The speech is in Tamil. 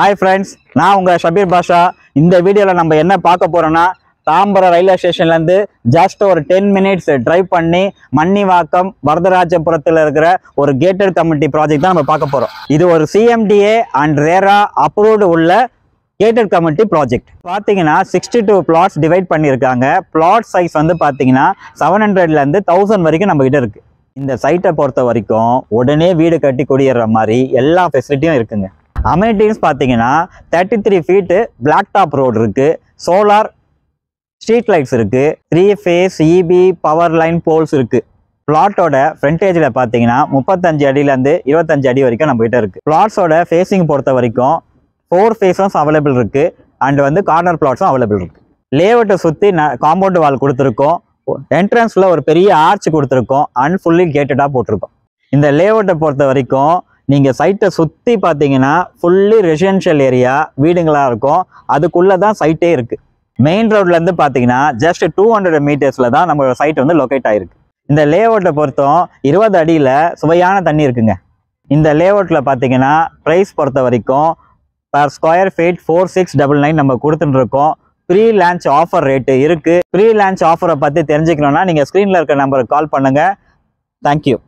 Hi friends, நான் உங்க ஷபீர் பாஷா. இந்த வீடியோல நம்ம என்ன பார்க்க போறோம்னா தாம்பரம் ரயில்வே ஸ்டேஷன்ல இருந்து ஜஸ்ட் ஒரு 10 minutes டிரைவ் பண்ணி மன்னிவாக்கம் வரதராஜபுரத்துல இருக்கிற ஒரு கேட்டட் கம்யூனிட்டி ப்ராஜெக்ட் தான் நம்ம பார்க்க போறோம். இது ஒரு CMDA அண்ட் ரேரா அப்ரூவ்டு உள்ள கேட்டட் கம்யூனிட்டி ப்ராஜெக்ட். பாத்தீங்கன்னா 62 plots டிவைட் பண்ணியிருக்காங்க. பிளாட் சைஸ் வந்து பாத்தீங்கன்னா 700ல இருந்து 1000 வரைக்கும் நம்ம கிட்ட இருக்கு. இந்த சைட்டை பொறுத்த வரைக்கும் உடனே வீடு கட்டி குடியேற மாதிரி எல்லா ஃபெசிலிட்டியும் இருக்குங்க. அமெனிட்டிஸ் பார்த்தீங்கன்னா 33 feet பிளாக் டாப் ரோடு இருக்கு, சோலார் ஸ்ட்ரீட் லைட்ஸ் இருக்கு, 3 phase EB power line poles இருக்கு. பிளாட்டோட ஃப்ரண்டேஜில் பார்த்தீங்கன்னா 35 அடியிலேருந்து 25 அடி வரைக்கும் நம்ம கிட்ட இருக்கு. பிளாட்ஸோட ஃபேஸிங் பொறுத்த வரைக்கும் 4 phases அவைலபிள் இருக்கு அண்ட் வந்து கார்னர் பிளாட்ஸும் அவைலபிள் இருக்கு. லேஅவுட்டை சுற்றி காம்பவுண்ட் வால் கொடுத்துருக்கோம். என்ட்ரன்ஸில் ஒரு பெரிய ஆர்ச் கொடுத்துருக்கோம் அண்ட் ஃபுல்லி கேட்டடாக போட்டிருக்கோம். இந்த லேஅவுட்டை பொறுத்த வரைக்கும் நீங்கள் சைட்டை சுற்றி பார்த்தீங்கன்னா ஃபுல்லி ரெசிடென்ஷியல் ஏரியா வீடுங்களாக இருக்கும். அதுக்குள்ளே தான் சைட்டே இருக்குது. மெயின் ரோட்லேருந்து பார்த்தீங்கன்னா ஜஸ்ட் 200 meters தான் நம்மளோட சைட் வந்து லொக்கேட் ஆகிருக்கு. இந்த லேஅவுட்டை பொறுத்தும் 20 அடியில் சுவையான தண்ணி இருக்குங்க. இந்த லேஅவுட்டில் பார்த்தீங்கன்னா ப்ரைஸ் பொறுத்த வரைக்கும் பர் ஸ்கொயர் ஃபீட் 4699 நம்ம கொடுத்துட்டு இருக்கோம். ப்ரீ லான்ச் ஆஃபர் ரேட்டு இருக்குது. ப்ரீ லான்ச் ஆஃபரை பற்றி தெரிஞ்சுக்கணுன்னா நீங்கள் ஸ்க்ரீனில் இருக்க நம்பருக்கு கால் பண்ணுங்கள். தேங்க்யூ.